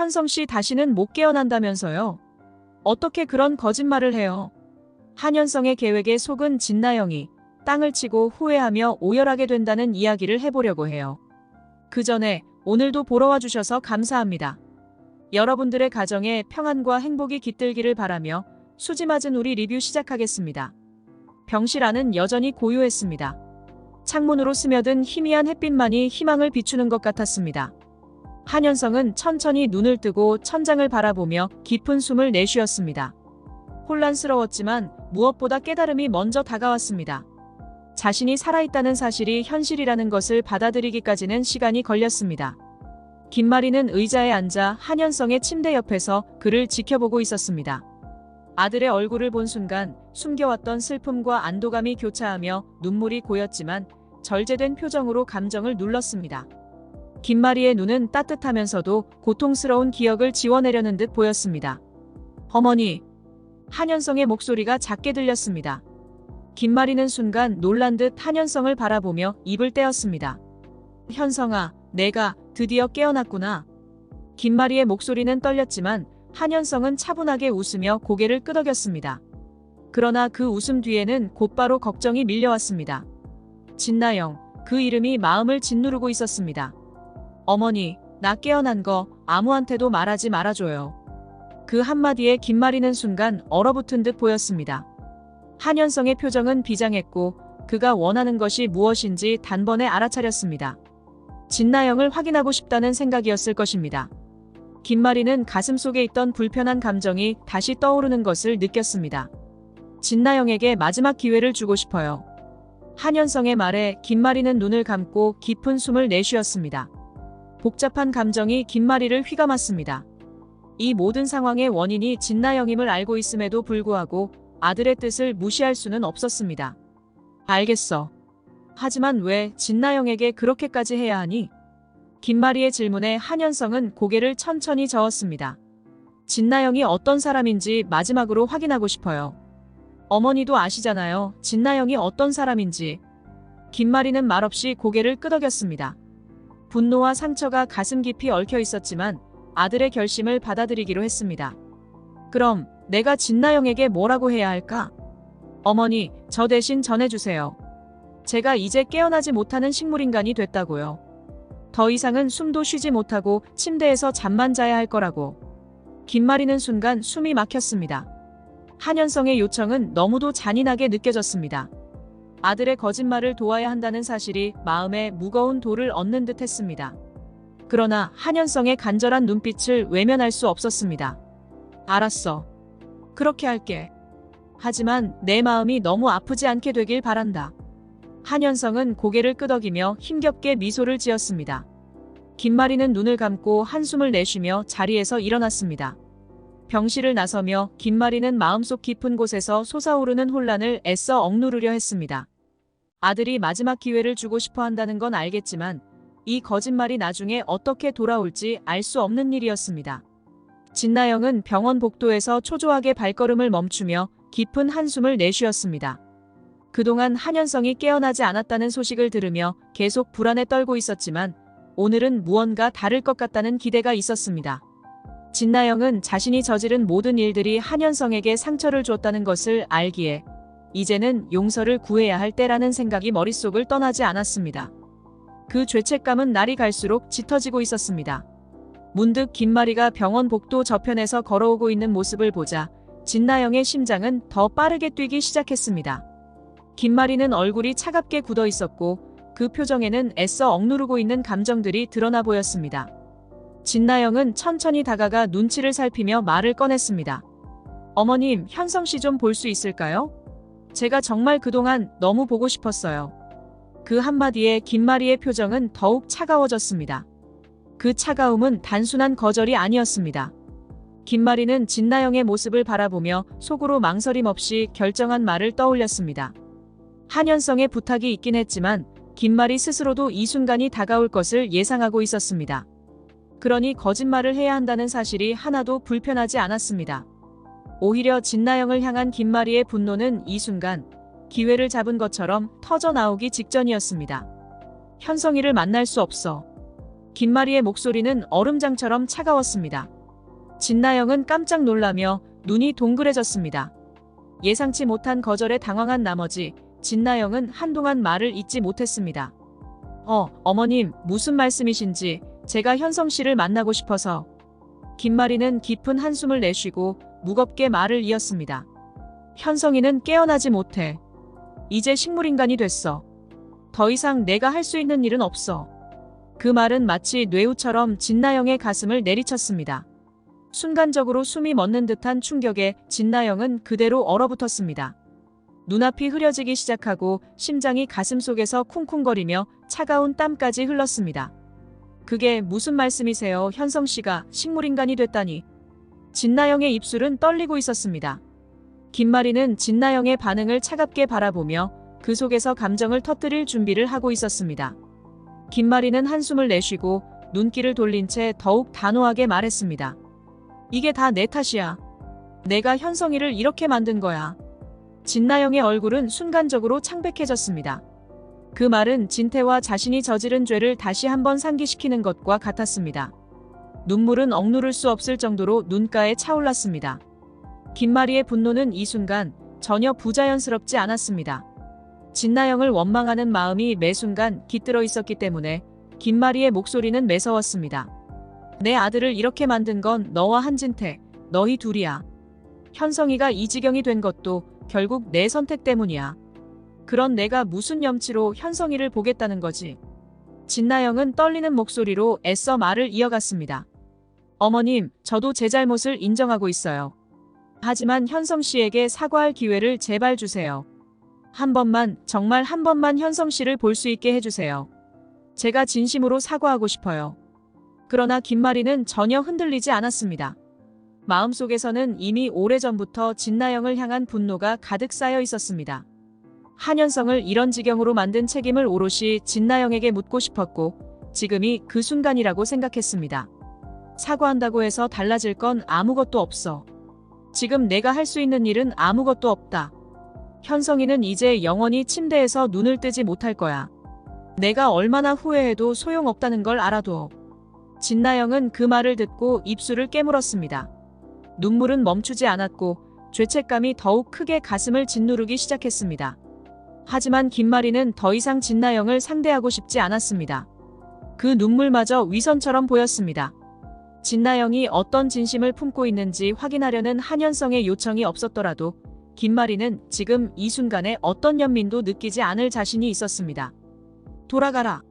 현성 씨 다시는 못 깨어난다면서요? 어떻게 그런 거짓말을 해요? 한현성의 계획에 속은 진나영이 땅을 치고 후회하며 오열하게 된다는 이야기를 해보려고 해요. 그 전에 오늘도 보러 와주셔서 감사합니다. 여러분들의 가정에 평안과 행복이 깃들기를 바라며 수지 맞은 우리 리뷰 시작하겠습니다. 병실 안은 여전히 고요했습니다. 창문으로 스며든 희미한 햇빛만이 희망을 비추는 것 같았습니다. 한현성은 천천히 눈을 뜨고 천장을 바라보며 깊은 숨을 내쉬었습니다. 혼란스러웠지만 무엇보다 깨달음이 먼저 다가왔습니다. 자신이 살아있다는 사실이 현실이라는 것을 받아들이기까지는 시간이 걸렸습니다. 김마리는 의자에 앉아 한현성의 침대 옆에서 그를 지켜보고 있었습니다. 아들의 얼굴을 본 순간 숨겨왔던 슬픔과 안도감이 교차하며 눈물이 고였지만 절제된 표정으로 감정을 눌렀습니다. 김마리의 눈은 따뜻하면서도 고통스러운 기억을 지워내려는 듯 보였습니다. 어머니! 한현성의 목소리가 작게 들렸습니다. 김마리는 순간 놀란 듯 한현성을 바라보며 입을 떼었습니다. 현성아, 내가 드디어 깨어났구나. 김마리의 목소리는 떨렸지만 한현성은 차분하게 웃으며 고개를 끄덕였습니다. 그러나 그 웃음 뒤에는 곧바로 걱정이 밀려왔습니다. 진나영, 그 이름이 마음을 짓누르고 있었습니다. 어머니, 나 깨어난 거 아무한테도 말하지 말아줘요. 그 한마디에 김마리는 순간 얼어붙은 듯 보였습니다. 한현성의 표정은 비장했고 그가 원하는 것이 무엇인지 단번에 알아차렸습니다. 진나영을 확인하고 싶다는 생각이었을 것입니다. 김마리는 가슴속에 있던 불편한 감정이 다시 떠오르는 것을 느꼈습니다. 진나영에게 마지막 기회를 주고 싶어요. 한현성의 말에 김마리는 눈을 감고 깊은 숨을 내쉬었습니다. 복잡한 감정이 김마리를 휘감았습니다. 이 모든 상황의 원인이 진나영임을 알고 있음에도 불구하고 아들의 뜻을 무시할 수는 없었습니다. 알겠어. 하지만 왜 진나영에게 그렇게까지 해야 하니? 김마리의 질문에 한현성은 고개를 천천히 저었습니다. 진나영이 어떤 사람인지 마지막으로 확인하고 싶어요. 어머니도 아시잖아요. 진나영이 어떤 사람인지. 김마리는 말없이 고개를 끄덕였습니다. 분노와 상처가 가슴 깊이 얽혀 있었지만 아들의 결심을 받아들이기로 했습니다. 그럼 내가 진나영에게 뭐라고 해야 할까? 어머니, 저 대신 전해주세요. 제가 이제 깨어나지 못하는 식물인간이 됐다고요. 더 이상은 숨도 쉬지 못하고 침대에서 잠만 자야 할 거라고. 김마리는 순간 숨이 막혔습니다. 한현성의 요청은 너무도 잔인하게 느껴졌습니다. 아들의 거짓말을 도와야 한다는 사실이 마음에 무거운 돌을 얻는 듯 했습니다. 그러나 한현성의 간절한 눈빛을 외면할 수 없었습니다. 알았어. 그렇게 할게. 하지만 내 마음이 너무 아프지 않게 되길 바란다. 한현성은 고개를 끄덕이며 힘겹게 미소를 지었습니다. 김마리는 눈을 감고 한숨을 내쉬며 자리에서 일어났습니다. 병실을 나서며 김마리는 마음속 깊은 곳에서 솟아오르는 혼란을 애써 억누르려 했습니다. 아들이 마지막 기회를 주고 싶어 한다는 건 알겠지만 이 거짓말이 나중에 어떻게 돌아올지 알 수 없는 일이었습니다. 진나영은 병원 복도에서 초조하게 발걸음을 멈추며 깊은 한숨을 내쉬었습니다. 그동안 한현성이 깨어나지 않았다는 소식을 들으며 계속 불안에 떨고 있었지만 오늘은 무언가 다를 것 같다는 기대가 있었습니다. 진나영은 자신이 저지른 모든 일들이 한현성에게 상처를 줬다는 것을 알기에 이제는 용서를 구해야 할 때라는 생각이 머릿속을 떠나지 않았습니다. 그 죄책감은 날이 갈수록 짙어지고 있었습니다. 문득 김마리가 병원 복도 저편에서 걸어오고 있는 모습을 보자 진나영의 심장은 더 빠르게 뛰기 시작했습니다. 김마리는 얼굴이 차갑게 굳어 있었고 그 표정에는 애써 억누르고 있는 감정들이 드러나 보였습니다. 진나영은 천천히 다가가 눈치를 살피며 말을 꺼냈습니다. 어머님, 현성 씨 좀 볼 수 있을까요? 제가 정말 그동안 너무 보고 싶었어요. 그 한마디에 김마리의 표정은 더욱 차가워졌습니다. 그 차가움은 단순한 거절이 아니었습니다. 김마리는 진나영의 모습을 바라보며 속으로 망설임 없이 결정한 말을 떠올렸습니다. 한현성의 부탁이 있긴 했지만 김마리 스스로도 이 순간이 다가올 것을 예상하고 있었습니다. 그러니 거짓말을 해야 한다는 사실이 하나도 불편하지 않았습니다. 오히려 진나영을 향한 김마리의 분노는 이 순간 기회를 잡은 것처럼 터져나오기 직전이었습니다. 현성이를 만날 수 없어. 김마리의 목소리는 얼음장처럼 차가웠습니다. 진나영은 깜짝 놀라며 눈이 동그래졌습니다. 예상치 못한 거절에 당황한 나머지 진나영은 한동안 말을 잇지 못했습니다. 어머님, 무슨 말씀이신지 제가 현성 씨를 만나고 싶어서. 김마리는 깊은 한숨을 내쉬고 무겁게 말을 이었습니다. 현성이는 깨어나지 못해. 이제 식물인간이 됐어. 더 이상 내가 할 수 있는 일은 없어. 그 말은 마치 뇌우처럼 진나영의 가슴을 내리쳤습니다. 순간적으로 숨이 멎는 듯한 충격에 진나영은 그대로 얼어붙었습니다. 눈앞이 흐려지기 시작하고 심장이 가슴속에서 쿵쿵거리며 차가운 땀까지 흘렀습니다. 그게 무슨 말씀이세요? 현성 씨가 식물인간이 됐다니. 진나영의 입술은 떨리고 있었습니다. 김마리는 진나영의 반응을 차갑게 바라보며 그 속에서 감정을 터뜨릴 준비를 하고 있었습니다. 김마리는 한숨을 내쉬고 눈길을 돌린 채 더욱 단호하게 말했습니다. 이게 다 내 탓이야. 내가 현성이를 이렇게 만든 거야. 진나영의 얼굴은 순간적으로 창백해졌습니다. 그 말은 진태와 자신이 저지른 죄를 다시 한번 상기시키는 것과 같았습니다. 눈물은 억누를 수 없을 정도로 눈가에 차올랐습니다. 김마리의 분노는 이 순간 전혀 부자연스럽지 않았습니다. 진나영을 원망하는 마음이 매 순간 깃들어 있었기 때문에 김마리의 목소리는 매서웠습니다. 내 아들을 이렇게 만든 건 너와 한진태, 너희 둘이야. 현성이가 이 지경이 된 것도 결국 내 선택 때문이야. 그런 내가 무슨 염치로 현성이를 보겠다는 거지. 진나영은 떨리는 목소리로 애써 말을 이어갔습니다. 어머님, 저도 제 잘못을 인정하고 있어요. 하지만 현성 씨에게 사과할 기회를 제발 주세요. 한 번만, 정말 한 번만 현성 씨를 볼 수 있게 해주세요. 제가 진심으로 사과하고 싶어요. 그러나 김마리는 전혀 흔들리지 않았습니다. 마음속에서는 이미 오래전부터 진나영을 향한 분노가 가득 쌓여 있었습니다. 한현성을 이런 지경으로 만든 책임을 오롯이 진나영에게 묻고 싶었고 지금이 그 순간이라고 생각했습니다. 사과한다고 해서 달라질 건 아무것도 없어. 지금 내가 할 수 있는 일은 아무것도 없다. 현성이는 이제 영원히 침대에서 눈을 뜨지 못할 거야. 내가 얼마나 후회해도 소용없다는 걸 알아둬. 진나영은 그 말을 듣고 입술을 깨물었습니다. 눈물은 멈추지 않았고 죄책감이 더욱 크게 가슴을 짓누르기 시작했습니다. 하지만 김마리는 더 이상 진나영을 상대하고 싶지 않았습니다. 그 눈물마저 위선처럼 보였습니다. 진나영이 어떤 진심을 품고 있는지 확인하려는 한현성의 요청이 없었더라도 김마리는 지금 이 순간에 어떤 연민도 느끼지 않을 자신이 있었습니다. 돌아가라.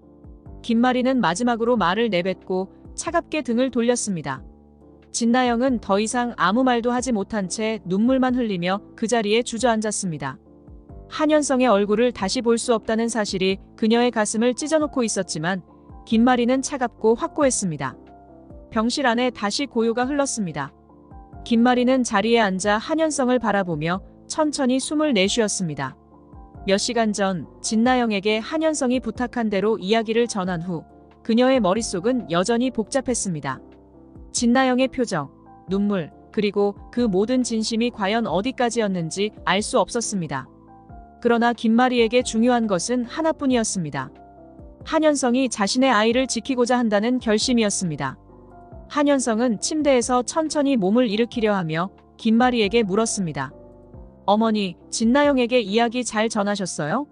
김마리는 마지막으로 말을 내뱉고 차갑게 등을 돌렸습니다. 진나영은 더 이상 아무 말도 하지 못한 채 눈물만 흘리며 그 자리에 주저앉았습니다. 한현성의 얼굴을 다시 볼 수 없다는 사실이 그녀의 가슴을 찢어놓고 있었지만 김마리는 차갑고 확고했습니다. 병실 안에 다시 고요가 흘렀습니다. 김마리는 자리에 앉아 한현성을 바라보며 천천히 숨을 내쉬었습니다. 몇 시간 전 진나영에게 한현성이 부탁한 대로 이야기를 전한 후 그녀의 머릿속은 여전히 복잡했습니다. 진나영의 표정, 눈물, 그리고 그 모든 진심이 과연 어디까지였는지 알 수 없었습니다. 그러나 김마리에게 중요한 것은 하나뿐이었습니다. 한현성이 자신의 아이를 지키고자 한다는 결심이었습니다. 한현성은 침대에서 천천히 몸을 일으키려 하며 김마리에게 물었습니다. 어머니, 진나영에게 이야기 잘 전하셨어요?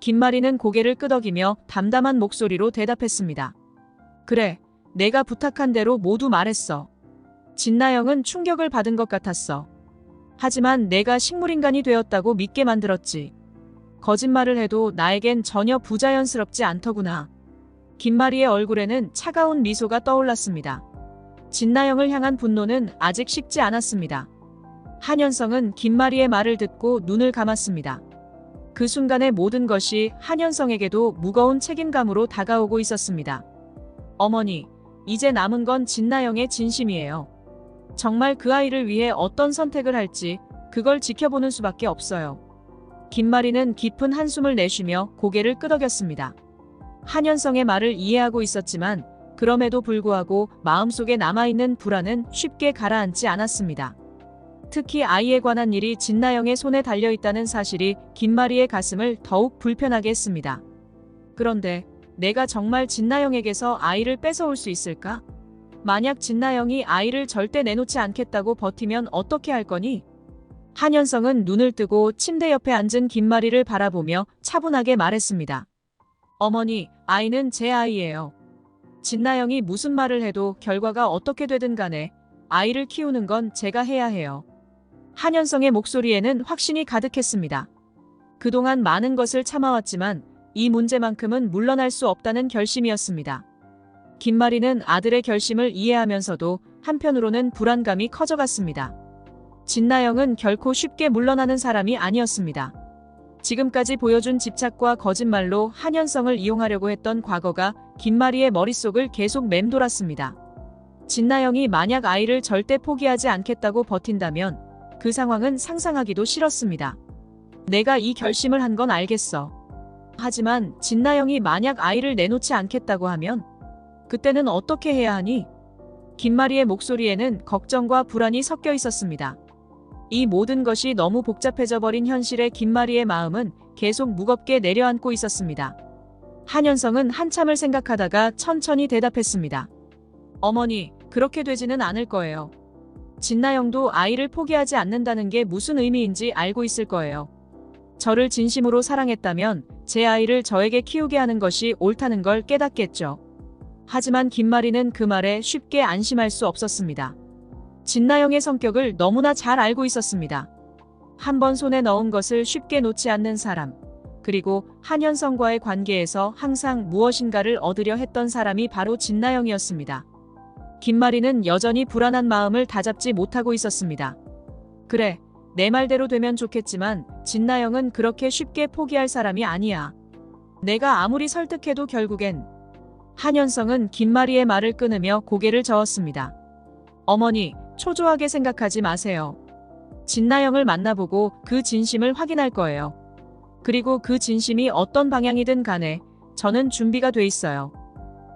김마리는 고개를 끄덕이며 담담한 목소리로 대답했습니다. 그래, 내가 부탁한 대로 모두 말했어. 진나영은 충격을 받은 것 같았어. 하지만 내가 식물인간이 되었다고 믿게 만들었지. 거짓말을 해도 나에겐 전혀 부자연스럽지 않더구나. 김마리의 얼굴에는 차가운 미소가 떠올랐습니다. 진나영을 향한 분노는 아직 식지 않았습니다. 한현성은 김마리의 말을 듣고 눈을 감았습니다. 그 순간의 모든 것이 한현성에게도 무거운 책임감으로 다가오고 있었습니다. 어머니, 이제 남은 건 진나영의 진심이에요. 정말 그 아이를 위해 어떤 선택을 할지 그걸 지켜보는 수밖에 없어요. 김마리는 깊은 한숨을 내쉬며 고개를 끄덕였습니다. 한현성의 말을 이해하고 있었지만 그럼에도 불구하고 마음속에 남아있는 불안은 쉽게 가라앉지 않았습니다. 특히 아이에 관한 일이 진나영의 손에 달려있다는 사실이 김마리의 가슴을 더욱 불편하게 했습니다. 그런데 내가 정말 진나영에게서 아이를 뺏어올 수 있을까? 만약 진나영이 아이를 절대 내놓지 않겠다고 버티면 어떻게 할 거니? 한현성은 눈을 뜨고 침대 옆에 앉은 김마리를 바라보며 차분하게 말했습니다. 어머니, 아이는 제 아이예요. 진나영이 무슨 말을 해도 결과가 어떻게 되든 간에 아이를 키우는 건 제가 해야 해요. 한현성의 목소리에는 확신이 가득했습니다. 그동안 많은 것을 참아왔지만 이 문제만큼은 물러날 수 없다는 결심이었습니다. 김마리는 아들의 결심을 이해하면서도 한편으로는 불안감이 커져갔습니다. 진나영은 결코 쉽게 물러나는 사람이 아니었습니다. 지금까지 보여준 집착과 거짓말로 한현성을 이용하려고 했던 과거가 김마리의 머릿속을 계속 맴돌았습니다. 진나영이 만약 아이를 절대 포기하지 않겠다고 버틴다면 그 상황은 상상하기도 싫었습니다. 내가 이 결심을 한 건 알겠어. 하지만 진나영이 만약 아이를 내놓지 않겠다고 하면 그때는 어떻게 해야 하니? 김마리의 목소리에는 걱정과 불안이 섞여 있었습니다. 이 모든 것이 너무 복잡해져 버린 현실에 김마리의 마음은 계속 무겁게 내려앉고 있었습니다. 한현성은 한참을 생각하다가 천천히 대답했습니다. 어머니, 그렇게 되지는 않을 거예요. 진나영도 아이를 포기하지 않는다는 게 무슨 의미인지 알고 있을 거예요. 저를 진심으로 사랑했다면 제 아이를 저에게 키우게 하는 것이 옳다는 걸 깨닫겠죠. 하지만 김마리는 그 말에 쉽게 안심할 수 없었습니다. 진나영의 성격을 너무나 잘 알고 있었습니다. 한번 손에 넣은 것을 쉽게 놓지 않는 사람, 그리고 한현성과의 관계에서 항상 무엇인가를 얻으려 했던 사람이 바로 진나영이었습니다. 김마리는 여전히 불안한 마음을 다잡지 못하고 있었습니다. 그래, 내 말대로 되면 좋겠지만 진나영은 그렇게 쉽게 포기할 사람이 아니야. 내가 아무리 설득해도 결국엔. 한현성은 김마리의 말을 끊으며 고개를 저었습니다. 어머니, 초조하게 생각하지 마세요. 진나영을 만나보고 그 진심을 확인할 거예요. 그리고 그 진심이 어떤 방향이든 간에 저는 준비가 돼 있어요.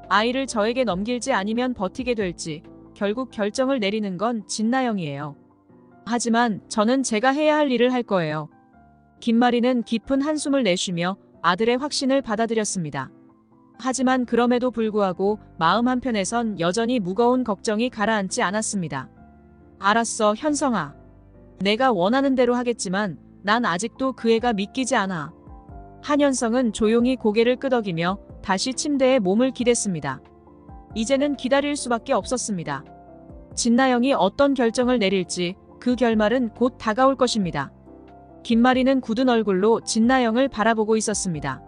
아이를 저에게 넘길지 아니면 버티게 될지 결국 결정을 내리는 건 진나영이에요. 하지만 저는 제가 해야 할 일을 할 거예요. 김마리는 깊은 한숨을 내쉬며 아들의 확신을 받아들였습니다. 하지만 그럼에도 불구하고 마음 한편에선 여전히 무거운 걱정이 가라앉지 않았습니다. 알았어, 현성아. 내가 원하는 대로 하겠지만 난 아직도 그 애가 믿기지 않아. 한현성은 조용히 고개를 끄덕이며 다시 침대에 몸을 기댔습니다. 이제는 기다릴 수밖에 없었습니다. 진나영이 어떤 결정을 내릴지 그 결말은 곧 다가올 것입니다. 김마리는 굳은 얼굴로 진나영을 바라보고 있었습니다.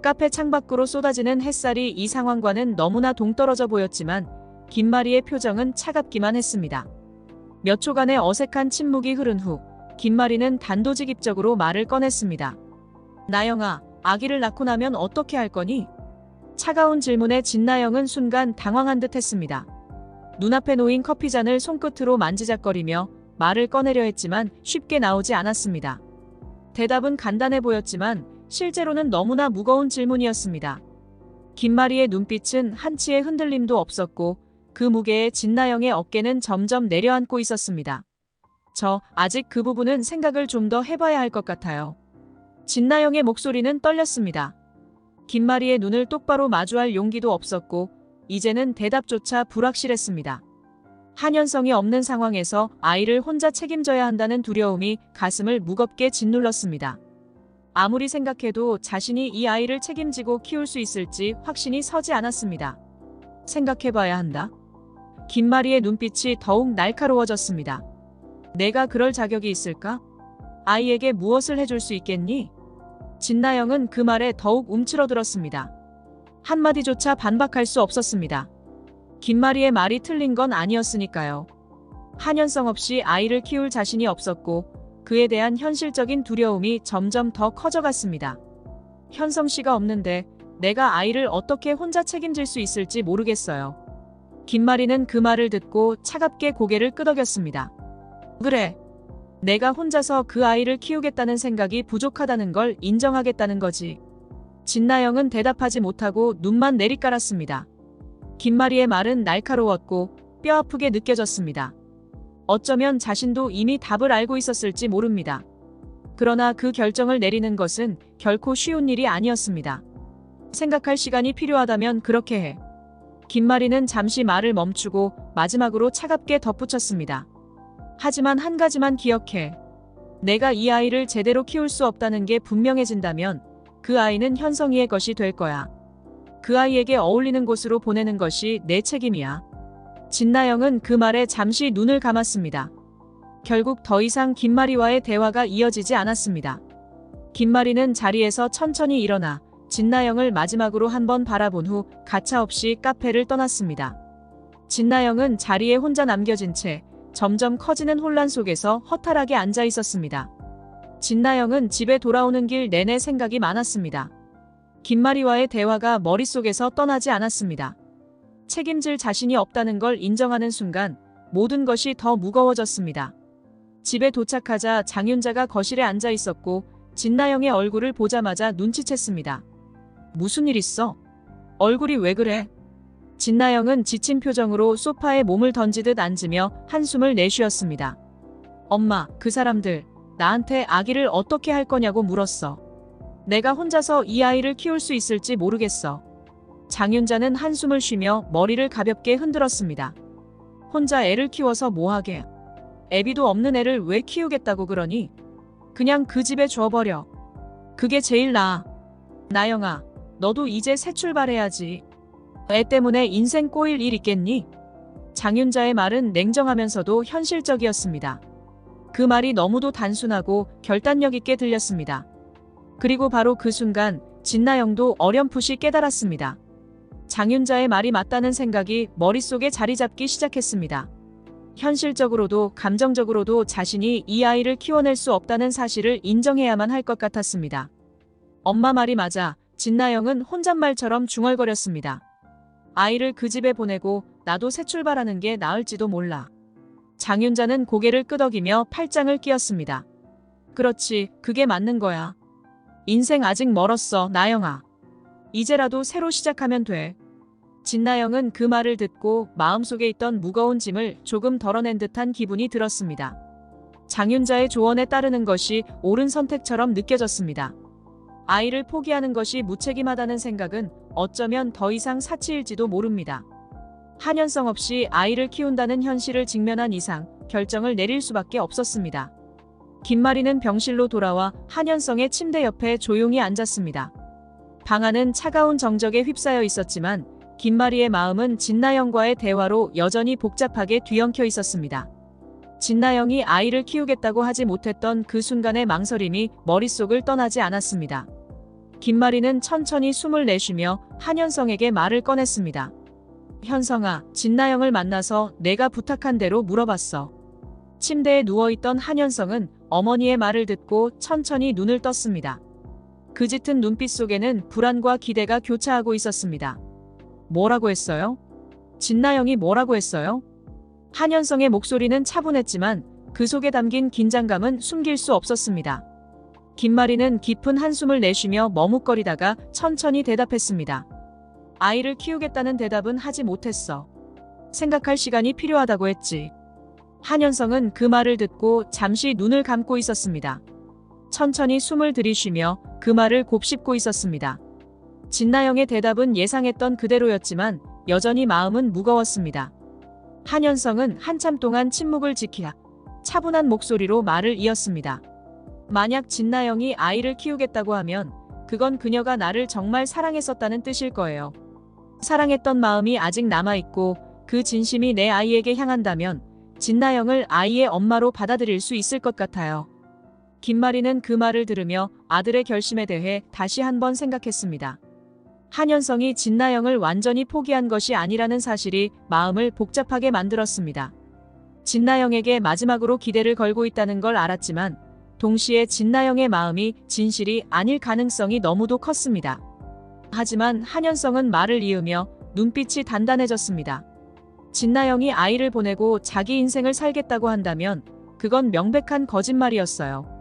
카페 창밖으로 쏟아지는 햇살이 이 상황과는 너무나 동떨어져 보였지만 김마리의 표정은 차갑기만 했습니다. 몇 초간의 어색한 침묵이 흐른 후 김마리는 단도직입적으로 말을 꺼냈습니다. 나영아, 아기를 낳고 나면 어떻게 할 거니? 차가운 질문에 진나영은 순간 당황한 듯 했습니다. 눈앞에 놓인 커피잔을 손끝으로 만지작거리며 말을 꺼내려 했지만 쉽게 나오지 않았습니다. 대답은 간단해 보였지만 실제로는 너무나 무거운 질문이었습니다. 김마리의 눈빛은 한치의 흔들림도 없었고 그 무게에 진나영의 어깨는 점점 내려앉고 있었습니다. 저 아직 그 부분은 생각을 좀 더 해봐야 할 것 같아요. 진나영의 목소리는 떨렸습니다. 김마리의 눈을 똑바로 마주할 용기도 없었고 이제는 대답조차 불확실했습니다. 한현성이 없는 상황에서 아이를 혼자 책임져야 한다는 두려움이 가슴을 무겁게 짓눌렀습니다. 아무리 생각해도 자신이 이 아이를 책임지고 키울 수 있을지 확신이 서지 않았습니다. 생각해봐야 한다. 김마리의 눈빛이 더욱 날카로워졌습니다. 내가 그럴 자격이 있을까? 아이에게 무엇을 해줄 수 있겠니? 진나영은 그 말에 더욱 움츠러들었습니다. 한마디조차 반박할 수 없었습니다. 김마리의 말이 틀린 건 아니었으니까요. 한현성 없이 아이를 키울 자신이 없었고 그에 대한 현실적인 두려움이 점점 더 커져갔습니다. 현성 씨가 없는데 내가 아이를 어떻게 혼자 책임질 수 있을지 모르겠어요. 김마리는 그 말을 듣고 차갑게 고개를 끄덕였습니다. 그래. 내가 혼자서 그 아이를 키우겠다는 생각이 부족하다는 걸 인정하겠다는 거지. 진나영은 대답하지 못하고 눈만 내리깔았습니다. 김마리의 말은 날카로웠고 뼈아프게 느껴졌습니다. 어쩌면 자신도 이미 답을 알고 있었을지 모릅니다. 그러나 그 결정을 내리는 것은 결코 쉬운 일이 아니었습니다. 생각할 시간이 필요하다면 그렇게 해. 김마리는 잠시 말을 멈추고 마지막으로 차갑게 덧붙였습니다. 하지만 한 가지만 기억해. 내가 이 아이를 제대로 키울 수 없다는 게 분명해진다면 그 아이는 현성이의 것이 될 거야. 그 아이에게 어울리는 곳으로 보내는 것이 내 책임이야. 진나영은 그 말에 잠시 눈을 감았습니다. 결국 더 이상 김마리와의 대화가 이어지지 않았습니다. 김마리는 자리에서 천천히 일어나 진나영을 마지막으로 한번 바라본 후 가차없이 카페를 떠났습니다. 진나영은 자리에 혼자 남겨진 채 점점 커지는 혼란 속에서 허탈하게 앉아 있었습니다. 진나영은 집에 돌아오는 길 내내 생각이 많았습니다. 김마리와의 대화가 머릿속에서 떠나지 않았습니다. 책임질 자신이 없다는 걸 인정하는 순간 모든 것이 더 무거워졌습니다. 집에 도착하자 장윤자가 거실에 앉아 있었고 진나영의 얼굴을 보자마자 눈치챘습니다. 무슨 일 있어? 얼굴이 왜 그래? 진나영은 지친 표정으로 소파에 몸을 던지듯 앉으며 한숨을 내쉬었습니다. 엄마, 그 사람들 나한테 아기를 어떻게 할 거냐고 물었어. 내가 혼자서 이 아이를 키울 수 있을지 모르겠어. 장윤자는 한숨을 쉬며 머리를 가볍게 흔들었습니다. 혼자 애를 키워서 뭐하게? 애비도 없는 애를 왜 키우겠다고 그러니? 그냥 그 집에 줘버려. 그게 제일 나아. 나영아, 너도 이제 새 출발해야지. 애 때문에 인생 꼬일 일 있겠니? 장윤자의 말은 냉정하면서도 현실적이었습니다. 그 말이 너무도 단순하고 결단력 있게 들렸습니다. 그리고 바로 그 순간 진나영도 어렴풋이 깨달았습니다. 장윤자의 말이 맞다는 생각이 머릿속에 자리 잡기 시작했습니다. 현실적으로도 감정적으로도 자신이 이 아이를 키워낼 수 없다는 사실을 인정해야만 할 것 같았습니다. 엄마 말이 맞아. 진나영은 혼잣말처럼 중얼거렸습니다. 아이를 그 집에 보내고 나도 새 출발하는 게 나을지도 몰라. 장윤자는 고개를 끄덕이며 팔짱을 끼었습니다. 그렇지, 그게 맞는 거야. 인생 아직 멀었어, 나영아. 이제라도 새로 시작하면 돼. 진나영은 그 말을 듣고 마음속에 있던 무거운 짐을 조금 덜어낸 듯한 기분이 들었습니다. 장윤자의 조언에 따르는 것이 옳은 선택처럼 느껴졌습니다. 아이를 포기하는 것이 무책임하다는 생각은 어쩌면 더 이상 사치일지도 모릅니다. 한연성 없이 아이를 키운다는 현실을 직면한 이상 결정을 내릴 수밖에 없었습니다. 김마리는 병실로 돌아와 한연성의 침대 옆에 조용히 앉았습니다. 방 안은 차가운 정적에 휩싸여 있었지만 김마리의 마음은 진나영과의 대화로 여전히 복잡하게 뒤엉켜 있었습니다. 진나영이 아이를 키우겠다고 하지 못했던 그 순간의 망설임이 머릿속을 떠나지 않았습니다. 김마리는 천천히 숨을 내쉬며 한현성에게 말을 꺼냈습니다. 현성아, 진나영을 만나서 내가 부탁한 대로 물어봤어. 침대에 누워있던 한현성은 어머니의 말을 듣고 천천히 눈을 떴습니다. 그 짙은 눈빛 속에는 불안과 기대가 교차하고 있었습니다. 뭐라고 했어요? 진나영이 뭐라고 했어요? 한현성의 목소리는 차분했지만 그 속에 담긴 긴장감은 숨길 수 없었습니다. 김마리는 깊은 한숨을 내쉬며 머뭇거리다가 천천히 대답했습니다. 아이를 키우겠다는 대답은 하지 못했어. 생각할 시간이 필요하다고 했지. 한현성은 그 말을 듣고 잠시 눈을 감고 있었습니다. 천천히 숨을 들이쉬며 그 말을 곱씹고 있었습니다. 진나영의 대답은 예상했던 그대로였지만 여전히 마음은 무거웠습니다. 한현성은 한참 동안 침묵을 지키다 차분한 목소리로 말을 이었습니다. 만약 진나영이 아이를 키우겠다고 하면 그건 그녀가 나를 정말 사랑했었다는 뜻일 거예요. 사랑했던 마음이 아직 남아있고 그 진심이 내 아이에게 향한다면 진나영을 아이의 엄마로 받아들일 수 있을 것 같아요. 김마리는 그 말을 들으며 아들의 결심에 대해 다시 한번 생각했습니다. 한현성이 진나영을 완전히 포기한 것이 아니라는 사실이 마음을 복잡하게 만들었습니다. 진나영에게 마지막으로 기대를 걸고 있다는 걸 알았지만 동시에 진나영의 마음이 진실이 아닐 가능성이 너무도 컸습니다. 하지만 한현성은 말을 이으며 눈빛이 단단해졌습니다. 진나영이 아이를 보내고 자기 인생을 살겠다고 한다면 그건 명백한 거짓말이었어요.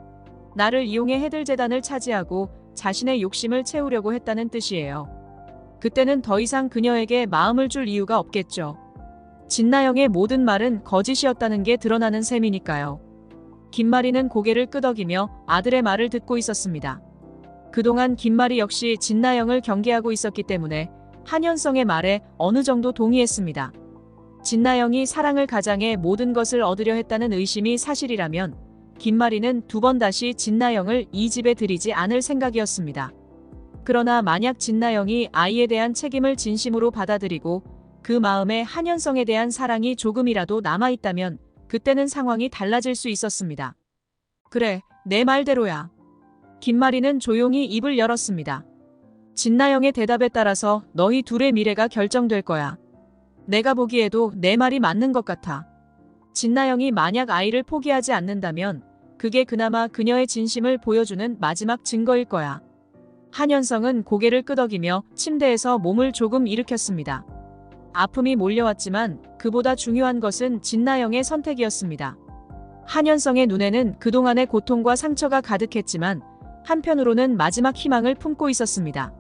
나를 이용해 해들재단을 차지하고 자신의 욕심을 채우려고 했다는 뜻이에요. 그때는 더 이상 그녀에게 마음을 줄 이유가 없겠죠. 진나영의 모든 말은 거짓이었다는 게 드러나는 셈이니까요. 김마리는 고개를 끄덕이며 아들의 말을 듣고 있었습니다. 그동안 김마리 역시 진나영을 경계하고 있었기 때문에 한현성의 말에 어느 정도 동의했습니다. 진나영이 사랑을 가장해 모든 것을 얻으려 했다는 의심이 사실이라면 김마리는 두 번 다시 진나영을 이 집에 들이지 않을 생각이었습니다. 그러나 만약 진나영이 아이에 대한 책임을 진심으로 받아들이고 그 마음에 한현성에 대한 사랑이 조금이라도 남아있다면 그때는 상황이 달라질 수 있었습니다. 그래, 내 말대로야. 김마리는 조용히 입을 열었습니다. 진나영의 대답에 따라서 너희 둘의 미래가 결정될 거야. 내가 보기에도 내 말이 맞는 것 같아. 진나영이 만약 아이를 포기하지 않는다면 그게 그나마 그녀의 진심을 보여주는 마지막 증거일 거야. 한현성은 고개를 끄덕이며 침대에서 몸을 조금 일으켰습니다. 아픔이 몰려왔지만 그보다 중요한 것은 진나영의 선택이었습니다. 한현성의 눈에는 그동안의 고통과 상처가 가득했지만 한편으로는 마지막 희망을 품고 있었습니다.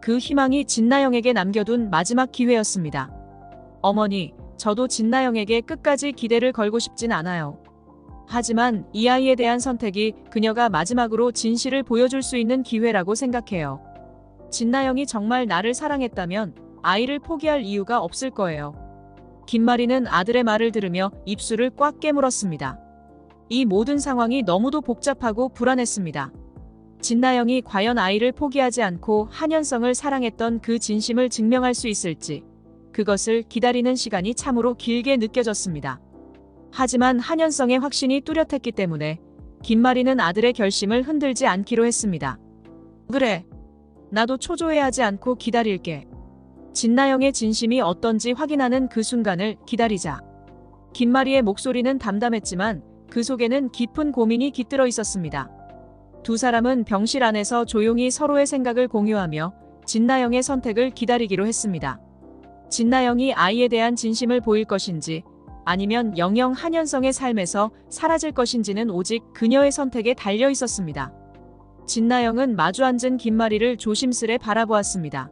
그 희망이 진나영에게 남겨둔 마지막 기회였습니다. 어머니, 저도 진나영에게 끝까지 기대를 걸고 싶진 않아요. 하지만 이 아이에 대한 선택이 그녀가 마지막으로 진실을 보여줄 수 있는 기회라고 생각해요. 진나영이 정말 나를 사랑했다면 아이를 포기할 이유가 없을 거예요. 김마리는 아들의 말을 들으며 입술을 꽉 깨물었습니다. 이 모든 상황이 너무도 복잡하고 불안했습니다. 진나영이 과연 아이를 포기하지 않고 한현성을 사랑했던 그 진심을 증명할 수 있을지, 그것을 기다리는 시간이 참으로 길게 느껴졌습니다. 하지만 한현성의 확신이 뚜렷했기 때문에 김마리는 아들의 결심을 흔들지 않기로 했습니다. 그래, 나도 초조해하지 않고 기다릴게. 진나영의 진심이 어떤지 확인하는 그 순간을 기다리자. 김마리의 목소리는 담담했지만 그 속에는 깊은 고민이 깃들어 있었습니다. 두 사람은 병실 안에서 조용히 서로의 생각을 공유하며 진나영의 선택을 기다리기로 했습니다. 진나영이 아이에 대한 진심을 보일 것인지 아니면 영영 한현성의 삶에서 사라질 것인지는 오직 그녀의 선택에 달려 있었습니다. 진나영은 마주 앉은 김마리를 조심스레 바라보았습니다.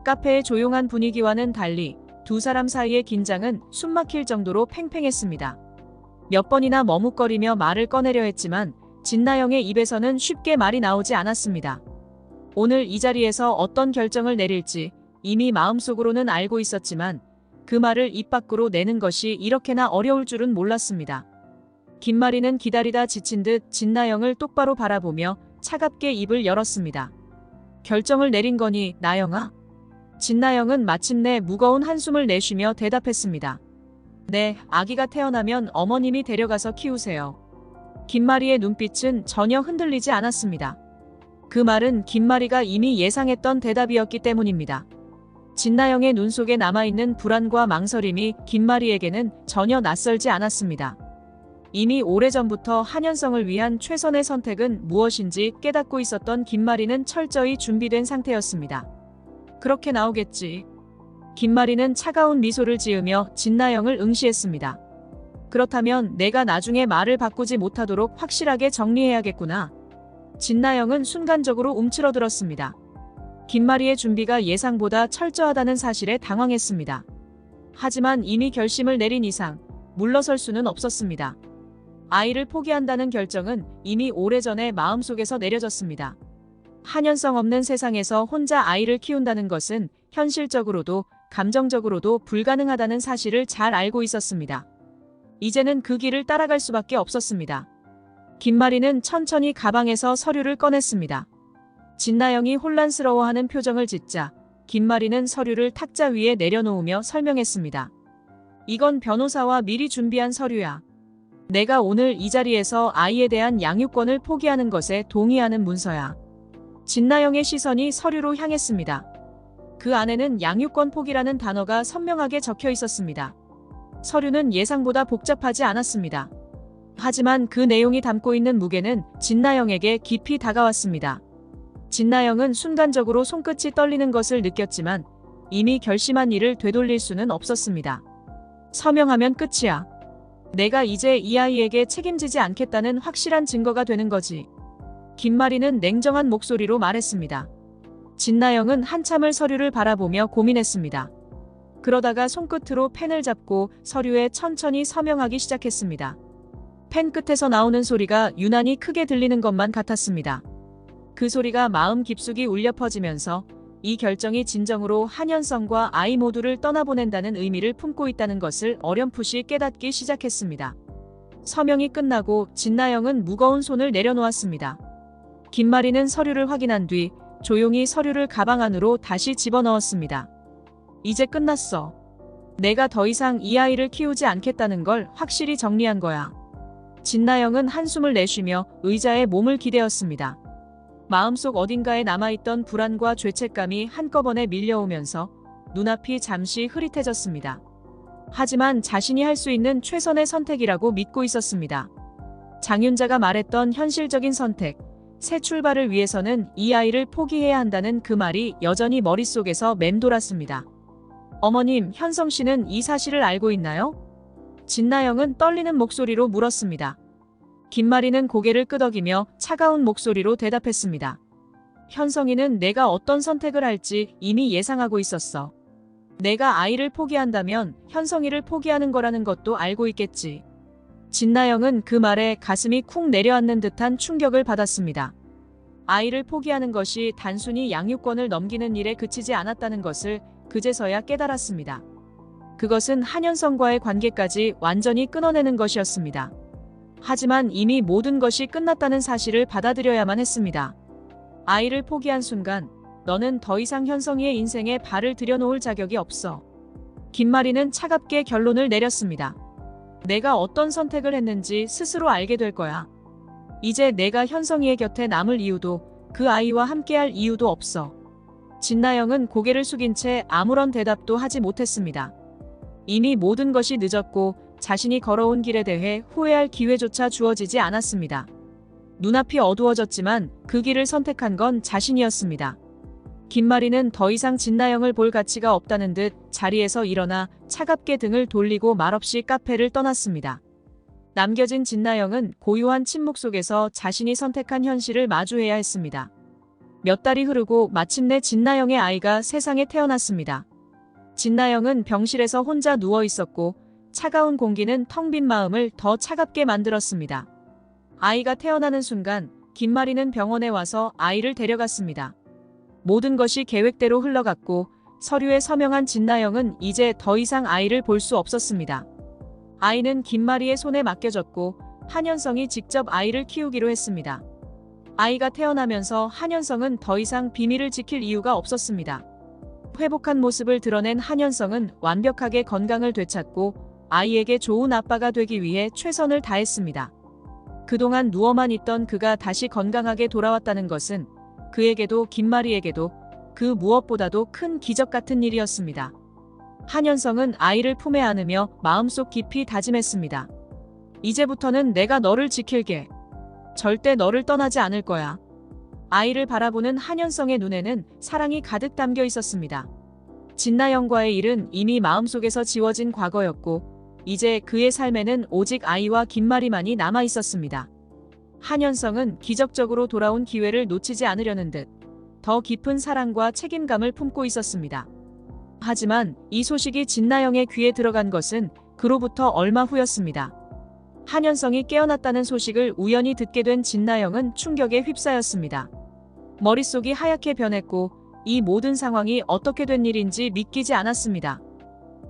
카페의 조용한 분위기와는 달리 두 사람 사이의 긴장은 숨막힐 정도로 팽팽했습니다. 몇 번이나 머뭇거리며 말을 꺼내려 했지만 진나영의 입에서는 쉽게 말이 나오지 않았습니다. 오늘 이 자리에서 어떤 결정을 내릴지 이미 마음속으로는 알고 있었지만 그 말을 입 밖으로 내는 것이 이렇게나 어려울 줄은 몰랐습니다. 김마리는 기다리다 지친 듯 진나영을 똑바로 바라보며 차갑게 입을 열었습니다. 결정을 내린 거니, 나영아? 진나영은 마침내 무거운 한숨을 내쉬며 대답했습니다. 네, 아기가 태어나면 어머님이 데려가서 키우세요. 김마리의 눈빛은 전혀 흔들리지 않았습니다. 그 말은 김마리가 이미 예상했던 대답이었기 때문입니다. 진나영의 눈 속에 남아있는 불안과 망설임이 김마리에게는 전혀 낯설지 않았습니다. 이미 오래전부터 한현성을 위한 최선의 선택은 무엇인지 깨닫고 있었던 김마리는 철저히 준비된 상태였습니다. 그렇게 나오겠지. 김마리는 차가운 미소를 지으며 진나영을 응시했습니다. 그렇다면 내가 나중에 말을 바꾸지 못하도록 확실하게 정리해야겠구나. 진나영은 순간적으로 움츠러들었습니다. 김마리의 준비가 예상보다 철저하다는 사실에 당황했습니다. 하지만 이미 결심을 내린 이상 물러설 수는 없었습니다. 아이를 포기한다는 결정은 이미 오래전에 마음속에서 내려졌습니다. 한현성 없는 세상에서 혼자 아이를 키운다는 것은 현실적으로도 감정적으로도 불가능하다는 사실을 잘 알고 있었습니다. 이제는 그 길을 따라갈 수밖에 없었습니다. 김마리는 천천히 가방에서 서류를 꺼냈습니다. 진나영이 혼란스러워하는 표정을 짓자 김마리는 서류를 탁자 위에 내려놓으며 설명했습니다. 이건 변호사와 미리 준비한 서류야. 내가 오늘 이 자리에서 아이에 대한 양육권을 포기하는 것에 동의하는 문서야. 진나영의 시선이 서류로 향했습니다. 그 안에는 양육권 포기라는 단어가 선명하게 적혀 있었습니다. 서류는 예상보다 복잡하지 않았습니다. 하지만 그 내용이 담고 있는 무게는 진나영에게 깊이 다가왔습니다. 진나영은 순간적으로 손끝이 떨리는 것을 느꼈지만 이미 결심한 일을 되돌릴 수는 없었습니다. 서명하면 끝이야. 내가 이제 이 아이에게 책임지지 않겠다는 확실한 증거가 되는 거지. 김마리는 냉정한 목소리로 말했습니다. 진나영은 한참을 서류를 바라보며 고민했습니다. 그러다가 손끝으로 펜을 잡고 서류에 천천히 서명하기 시작했습니다. 펜 끝에서 나오는 소리가 유난히 크게 들리는 것만 같았습니다. 그 소리가 마음 깊숙이 울려 퍼지면서 이 결정이 진정으로 한현성과 아이 모두를 떠나보낸다는 의미를 품고 있다는 것을 어렴풋이 깨닫기 시작했습니다. 서명이 끝나고 진나영은 무거운 손을 내려놓았습니다. 김마리는 서류를 확인한 뒤 조용히 서류를 가방 안으로 다시 집어넣었습니다. 이제 끝났어. 내가 더 이상 이 아이를 키우지 않겠다는 걸 확실히 정리한 거야. 진나영은 한숨을 내쉬며 의자에 몸을 기대었습니다. 마음속 어딘가에 남아있던 불안과 죄책감이 한꺼번에 밀려오면서 눈앞이 잠시 흐릿해졌습니다. 하지만 자신이 할 수 있는 최선의 선택이라고 믿고 있었습니다. 장윤자가 말했던 현실적인 선택, 새 출발을 위해서는 이 아이를 포기해야 한다는 그 말이 여전히 머릿속에서 맴돌았습니다. 어머님, 현성 씨는 이 사실을 알고 있나요? 진나영은 떨리는 목소리로 물었습니다. 김마리는 고개를 끄덕이며 차가운 목소리로 대답했습니다. 현성이는 내가 어떤 선택을 할지 이미 예상하고 있었어. 내가 아이를 포기한다면 현성이를 포기하는 거라는 것도 알고 있겠지. 진나영은 그 말에 가슴이 쿵 내려앉는 듯한 충격을 받았습니다. 아이를 포기하는 것이 단순히 양육권을 넘기는 일에 그치지 않았다는 것을 그제서야 깨달았습니다. 그것은 한현성과의 관계까지 완전히 끊어내는 것이었습니다. 하지만 이미 모든 것이 끝났다는 사실을 받아들여야만 했습니다. 아이를 포기한 순간 너는 더 이상 현성이의 인생에 발을 들여놓을 자격이 없어. 김마리는 차갑게 결론을 내렸습니다. 내가 어떤 선택을 했는지 스스로 알게 될 거야. 이제 내가 현성이의 곁에 남을 이유도 그 아이와 함께할 이유도 없어. 진나영은 고개를 숙인 채 아무런 대답도 하지 못했습니다. 이미 모든 것이 늦었고 자신이 걸어온 길에 대해 후회할 기회조차 주어지지 않았습니다. 눈앞이 어두워졌지만 그 길을 선택한 건 자신이었습니다. 김마리는 더 이상 진나영을 볼 가치가 없다는 듯 자리에서 일어나 차갑게 등을 돌리고 말없이 카페를 떠났습니다. 남겨진 진나영은 고요한 침묵 속에서 자신이 선택한 현실을 마주해야 했습니다. 몇 달이 흐르고 마침내 진나영의 아이가 세상에 태어났습니다. 진나영은 병실에서 혼자 누워 있었고 차가운 공기는 텅 빈 마음을 더 차갑게 만들었습니다. 아이가 태어나는 순간 김마리는 병원에 와서 아이를 데려갔습니다. 모든 것이 계획대로 흘러갔고 서류에 서명한 진나영은 이제 더 이상 아이를 볼 수 없었습니다. 아이는 김마리의 손에 맡겨졌고 한현성이 직접 아이를 키우기로 했습니다. 아이가 태어나면서 한현성은 더 이상 비밀을 지킬 이유가 없었습니다. 회복한 모습을 드러낸 한현성은 완벽하게 건강을 되찾고 아이에게 좋은 아빠가 되기 위해 최선을 다했습니다. 그동안 누워만 있던 그가 다시 건강하게 돌아왔다는 것은 그에게도 김마리에게도 그 무엇보다도 큰 기적 같은 일이었습니다. 한현성은 아이를 품에 안으며 마음속 깊이 다짐했습니다. 이제부터는 내가 너를 지킬게. 절대 너를 떠나지 않을 거야. 아이를 바라보는 한현성의 눈에는 사랑이 가득 담겨 있었습니다. 진나영과의 일은 이미 마음속에서 지워진 과거였고 이제 그의 삶에는 오직 아이와 김마리만이 남아 있었습니다. 한현성은 기적적으로 돌아온 기회를 놓치지 않으려는 듯 더 깊은 사랑과 책임감을 품고 있었습니다. 하지만 이 소식이 진나영의 귀에 들어간 것은 그로부터 얼마 후였습니다. 한현성이 깨어났다는 소식을 우연히 듣게 된 진나영은 충격에 휩싸였습니다. 머릿속이 하얗게 변했고 이 모든 상황이 어떻게 된 일인지 믿기지 않았습니다.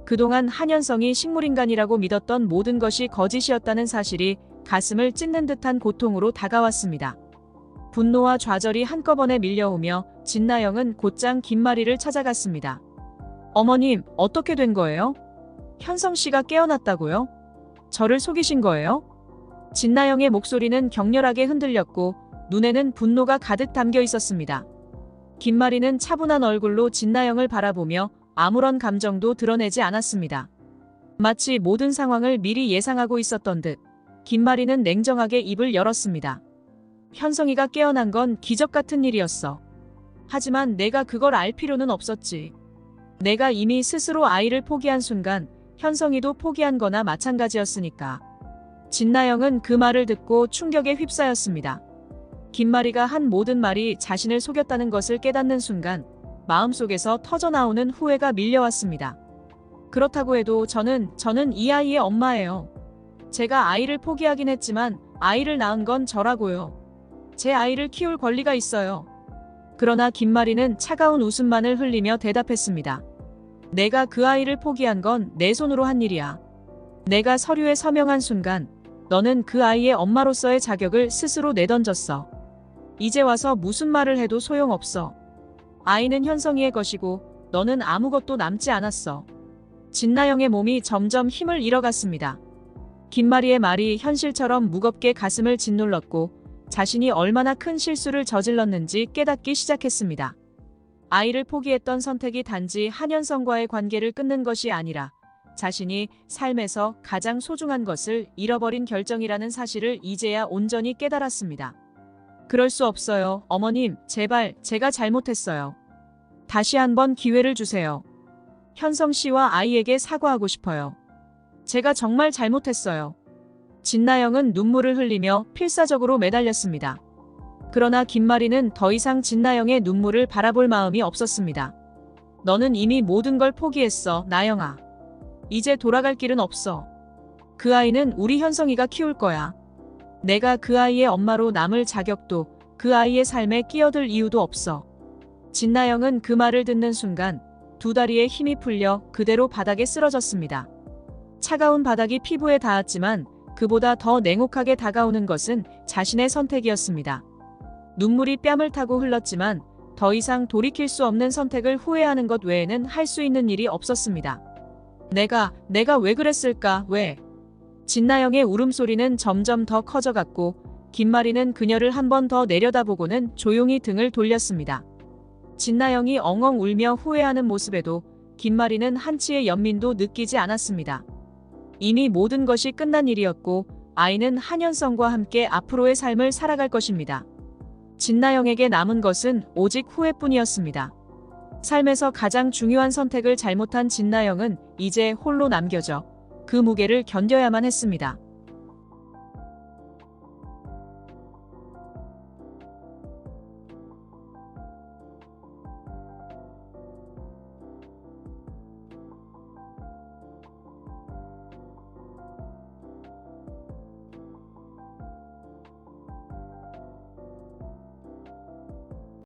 그동안 한현성이 식물인간이라고 믿었던 모든 것이 거짓이었다는 사실이 가슴을 찢는 듯한 고통으로 다가왔습니다. 분노와 좌절이 한꺼번에 밀려오며 진나영은 곧장 김마리를 찾아갔습니다. 어머님, 어떻게 된 거예요? 현성 씨가 깨어났다고요? 저를 속이신 거예요? 진나영의 목소리는 격렬하게 흔들렸고 눈에는 분노가 가득 담겨 있었습니다. 김마리는 차분한 얼굴로 진나영을 바라보며 아무런 감정도 드러내지 않았습니다. 마치 모든 상황을 미리 예상하고 있었던 듯 김마리는 냉정하게 입을 열었습니다. 현성이가 깨어난 건 기적 같은 일이었어. 하지만 내가 그걸 알 필요는 없었지. 내가 이미 스스로 아이를 포기한 순간 현성이도 포기한 거나 마찬가지였으니까. 진나영은 그 말을 듣고 충격에 휩싸였습니다. 김마리가 한 모든 말이 자신을 속였다는 것을 깨닫는 순간 마음속에서 터져나오는 후회가 밀려왔습니다. 그렇다고 해도 저는 이 아이의 엄마예요. 제가 아이를 포기하긴 했지만 아이를 낳은 건 저라고요. 제 아이를 키울 권리가 있어요. 그러나 김마리는 차가운 웃음만을 흘리며 대답했습니다. 내가 그 아이를 포기한 건 내 손으로 한 일이야. 내가 서류에 서명한 순간 너는 그 아이의 엄마로서의 자격을 스스로 내던졌어. 이제 와서 무슨 말을 해도 소용없어. 아이는 현성이의 것이고 너는 아무것도 남지 않았어. 진나영의 몸이 점점 힘을 잃어갔습니다. 김마리의 말이 현실처럼 무겁게 가슴을 짓눌렀고 자신이 얼마나 큰 실수를 저질렀는지 깨닫기 시작했습니다. 아이를 포기했던 선택이 단지 한현성과의 관계를 끊는 것이 아니라 자신이 삶에서 가장 소중한 것을 잃어버린 결정이라는 사실을 이제야 온전히 깨달았습니다. 그럴 수 없어요. 어머님, 제발 제가 잘못했어요. 다시 한번 기회를 주세요. 현성 씨와 아이에게 사과하고 싶어요. 제가 정말 잘못했어요. 진나영은 눈물을 흘리며 필사적으로 매달렸습니다. 그러나 김마리는 더 이상 진나영의 눈물을 바라볼 마음이 없었습니다. 너는 이미 모든 걸 포기했어, 나영아. 이제 돌아갈 길은 없어. 그 아이는 우리 현성이가 키울 거야. 내가 그 아이의 엄마로 남을 자격도 그 아이의 삶에 끼어들 이유도 없어. 진나영은 그 말을 듣는 순간 두 다리에 힘이 풀려 그대로 바닥에 쓰러졌습니다. 차가운 바닥이 피부에 닿았지만 그보다 더 냉혹하게 다가오는 것은 자신의 선택이었습니다. 눈물이 뺨을 타고 흘렀지만 더 이상 돌이킬 수 없는 선택을 후회하는 것 외에는 할 수 있는 일이 없었습니다. 내가 왜 그랬을까, 왜? 진나영의 울음소리는 점점 더 커져갔고 김마리는 그녀를 한 번 더 내려다보고는 조용히 등을 돌렸습니다. 진나영이 엉엉 울며 후회하는 모습에도 김마리는 한치의 연민도 느끼지 않았습니다. 이미 모든 것이 끝난 일이었고 아이는 한현성과 함께 앞으로의 삶을 살아갈 것입니다. 진나영에게 남은 것은 오직 후회뿐이었습니다. 삶에서 가장 중요한 선택을 잘못한 진나영은 이제 홀로 남겨져 그 무게를 견뎌야만 했습니다.